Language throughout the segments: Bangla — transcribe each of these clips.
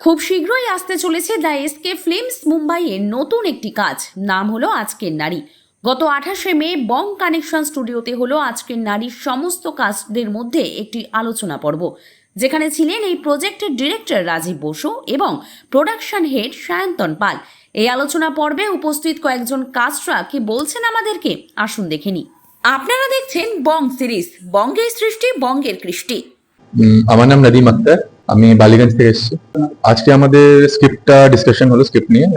খুব শীঘ্রই আসতে চলেছে দ্য এসকে ফিল্মস মুম্বাইয়ের নতুন একটি কাজ, নাম হলো আজকের নারী। গত 28শে মে বং কানেকশন স্টুডিওতে হলো আজকের নারীর সমস্ত কাস্টদের মধ্যে একটি আলোচনা পর্ব, যেখানে ছিলেন এই প্রজেক্টের ডিরেক্টর রাজীব বসু এবং প্রোডাকশন হেড সায়ন্তন পাল। এই আলোচনা পর্বে উপস্থিত কয়েকজন কাস্টরা কি বলছেন আমাদেরকে আসুন দেখে নিই। আপনারা দেখছেন বং সিরিজ, বঙ্গের সৃষ্টি বঙ্গের কৃষ্টি। আমার নাম নদীম আক্তার, আমি বালিগঞ্জ থেকে এসেছি। আজকে আমাদের স্ক্রিপ্টটা ডিসকাশন হলো স্ক্রিপ্ট নিয়ে।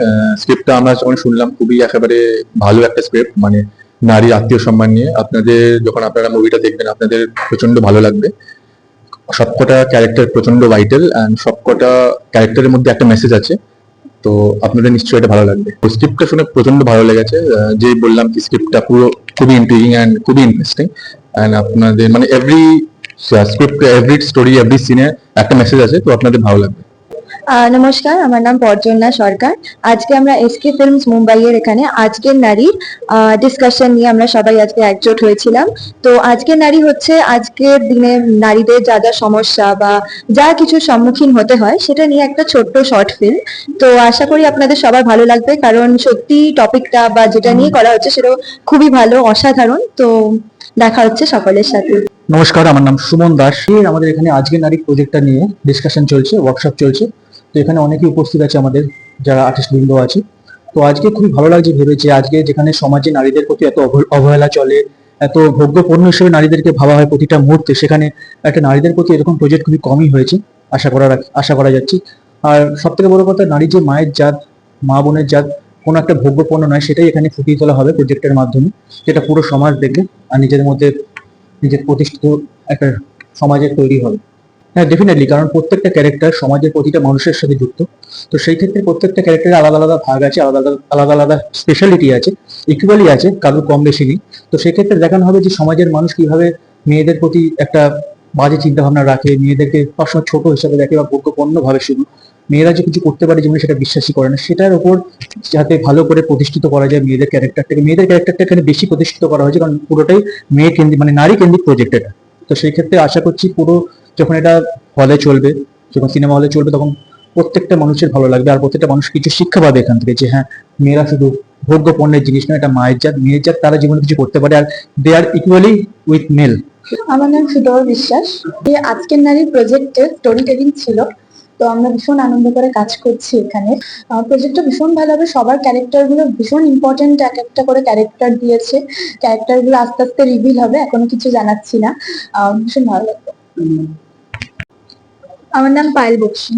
স্ক্রিপ্টটা আমরা যখন শুনলাম খুবই একেবারে ভালো একটা স্ক্রিপ্ট, মানে নারী আত্মীয় সম্মান নিয়ে। যখন আপনারা মুভিটা দেখবেন আপনাদের প্রচন্ড ভালো লাগবে। সবকটা ক্যারেক্টার প্রচন্ড ভাইটাল অ্যান্ড সবকটা ক্যারেক্টারের মধ্যে একটা মেসেজ আছে, তো আপনাদের নিশ্চয়ই এটা ভালো লাগবে। স্ক্রিপ্টটা শুনে প্রচন্ড ভালো লেগেছে। যেই বললাম কি স্ক্রিপ্টটা পুরো খুবই ইন্ট্রিগিং অ্যান্ড খুবই ইন্টারেস্টিং, অ্যান্ড আপনাদের মানে every script, every story, every সিনে একটা মেসেজ আছে, তো আপনাদের ভালো লাগবে। নমস্কার, আমার নাম পর্জন্যা সরকার। আজকে আমরা এসকে ফিল্মস মুম্বাইয়ের এখানে আজকের নারীর ডিসকাশন নিয়ে আমরা সবাই আজকে একজোট হয়েছিলাম। তো আজকের নারী হচ্ছে আজকের দিনে নারীদের যা যা সমস্যা বা যা কিছু সম্মুখীন হতে হয় সেটা নিয়ে একটা ছোট্ট শর্ট ফিল্ম। তো আশা করি আপনাদের সবার ভালো লাগবে, কারণ সত্যি টপিকটা বা যেটা নিয়ে করা হচ্ছে সেটা খুবই ভালো, অসাধারণ। তো দেখা হচ্ছে সকলের সাথে। নমস্কার, আমার নাম সুমন দাস। আমাদের এখানে আজকের নারী প্রজেক্টটা নিয়ে ডিসকাশন চলছে, ওয়ার্কশপ চলছে। তো এখানে অনেকেই উপস্থিত আছে আমাদের যারা আর্টিস্ট বৃন্দ আছে। তো আজকে খুবই ভালো লাগছে ভেবে যে আজকে যেখানে সমাজে নারীদের প্রতি এত অবহেলা চলে, এত ভোগ্যপণ্য হিসেবে নারীদেরকে ভাবা হয় প্রতিটা মুহূর্তে, সেখানে একটা নারীদের প্রতি এরকম প্রজেক্ট খুবই কমই হয়েছে আশা করা যাচ্ছে। আর সব থেকে বড় কথা, নারী যে মায়ের জাত, মা বোনের জাত, কোনো একটা ভোগ্যপণ্য নয়, সেটাই এখানে ফুটিয়ে তোলা হবে প্রজেক্টের মাধ্যমে, যেটা পুরো সমাজ দেখে আর নিজের মধ্যে নিজের প্রতিষ্ঠিত একটা সমাজের তৈরি হবে। হ্যাঁ, ডেফিনেটলি, কারণ প্রত্যেকটা ক্যারেক্টার সমাজের প্রতিটা মানুষের সাথে যুক্ত। তো সেই ক্ষেত্রে প্রত্যেকটা ক্যারেক্টারের আলাদা আলাদা ভাগ আছে, আলাদা আলাদা স্পেশালিটি আছে, ইকুয়ালি আছে, কারোর কম বেশি নেই। তো সেক্ষেত্রে দেখানো হবে যে সমাজের মানুষ কিভাবে মেয়েদের প্রতি একটা বাজে চিন্তা ভাবনা রাখে, মেয়েদেরকে সবসময় ছোট হিসাবে দেখে বা ভোগ্যপণ্য ভাবে শুধু। মেয়েরা যে কিছু করতে পারে জীবনে সেটা বিশ্বাসই করে না, সেটার উপর যাতে ভালো করে প্রতিষ্ঠিত করা যায় মেয়েদের ক্যারেক্টারটা এখানে বেশি প্রতিষ্ঠিত করা হয়েছে, কারণ পুরোটাই মেয়ে কেন্দ্রিক, মানে নারী কেন্দ্রিক প্রজেক্ট এটা। তো সেই ক্ষেত্রে আশা করছি পুরো যখন এটা হলে চলবে, যখন সিনেমা হলে চলবে, তখন প্রত্যেকটা মানুষের ভালো লাগবে আর প্রত্যেকটা মানুষ কিছু শিক্ষা পাবে এখান থেকে, যে হ্যাঁ, মেয়েরা শুধু ভোগ্য পণ্যের জিনিস নয়, এটা মায়ের জাত, তারা জীবনে কিছু করতে পারে, আর দে আর ইকুয়ালি উইথ মেল। আমার নাম সুতর বিশ্বাস। এই আজকের নারী প্রজেক্টের স্টোরি টেলিং ছিল, তো আমরা ভীষণ আনন্দ করে কাজ করছি এখানে। প্রজেক্টটা ভীষণ ভালো হবে, সবার ক্যারেক্টার গুলো ভীষণ ইম্পর্টেন্ট, এক একটা করে ক্যারেক্টার দিয়েছে। ক্যারেক্টার গুলো আস্তে আস্তে রিভিল হবে, এখনো কিছু জানাচ্ছি না। ভীষণ ভালো লাগবে। আমার নাম পায়েল বক্সি।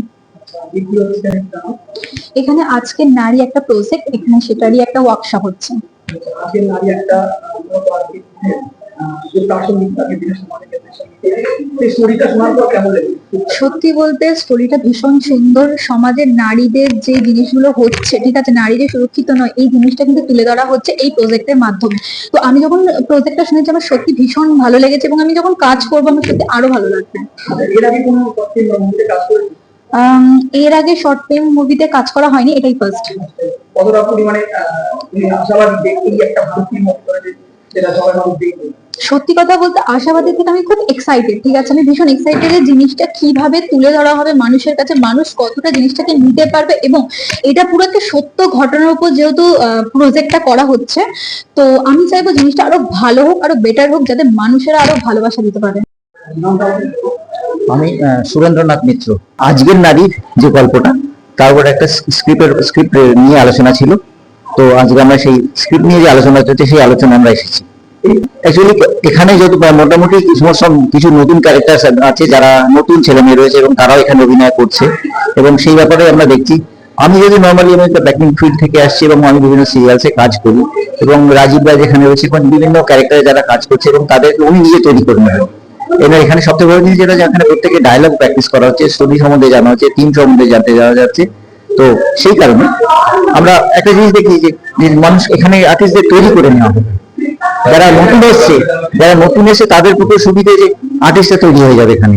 এখানে আজকের নারী একটা প্রজেক্ট, এখানে সেটারই একটা ওয়ার্কশপ হচ্ছে। সত্যি বলতে স্টোরিটা ভীষণ সুন্দর। সমাজের নারীদের যে জিনিসগুলো হচ্ছে, ঠিক আছে, নারীদের সুরক্ষিত নয়, এই জিনিসটা কিন্তু তুলে ধরা হচ্ছে এই প্রজেক্টের মাধ্যমে। তো আমি যখন প্রজেক্টটা শুনেছি আমার সত্যি ভীষণ ভালো লেগেছে, এবং আমি যখন কাজ করবো আমার সত্যি আরো ভালো লাগবে। এর আগে শর্ট ফিল্ম মুভিতে কাজ করা হয়নি, এটাই ফার্স্ট। সত্যি কথা বলতে আশাবাদী থেকে আমি খুব এক্সাইটেড, ঠিক আছে, আমি ভীষণ এক্সাইটেড যে জিনিসটা কিভাবে তুলে ধরা হবে মানুষের কাছে, মানুষ কতটা জিনিসটাকে নিতে পারবে, এবং এটা পুরো একটা সত্য ঘটনার উপর যেহেতু প্রজেক্টটা করা হচ্ছে, তো আমি চাইবো জিনিসটা আরো ভালো হোক, আরো বেটার হোক, যাতে মানুষেরা আরো ভালোবাসা দিতে পারে। আমি সুরেন্দ্রনাথ মিত্র। আজকের নারীর যে গল্পটা, তার উপর একটা স্ক্রিপ্ট নিয়ে আলোচনা ছিল। তো আজকে আমরা সেই স্ক্রিপ্ট নিয়ে যে আলোচনা চলছে, সেই আলোচনা আমরা এসেছি। অ্যাকচুয়ালি এখানে যেহেতু মোটামুটি কিছু নতুন ক্যারেক্টার আছে, যারা নতুন ছেলে মেয়ে রয়েছে এবং তারাও এখানে অভিনয় করছে, এবং সেই ব্যাপারে আমরা দেখছি। আমি যদি নর্মালি আমি একটা ব্যাকিং ফিল্ড থেকে আসছি এবং আমি বিভিন্ন সিরিয়ালসে কাজ করি, এবং রাজীব রায় যেখানে রয়েছে বিভিন্ন ক্যারেক্টারে যারা কাজ করছে এবং তাদেরকে উনি নিজে তৈরি করে নেবেন। এবার এখানে সবথেকে বড় জিনিস যেটা, যেখানে প্রত্যেকে ডায়লগ প্র্যাকটিস করা হচ্ছে, স্টোরি সম্বন্ধে জানা হচ্ছে, টিম সম্বন্ধে জানতে যাওয়া যাচ্ছে। তো সেই কারণে আমরা একটা জিনিস দেখি যে মানুষ এখানে আর্টিস্টদের তৈরি করে নেওয়া হবে। যারা নতুন এসছে তাদের পক্ষে সুবিধে যে আর্টিস্টরা তৈরি হয়ে যাবে এখানে।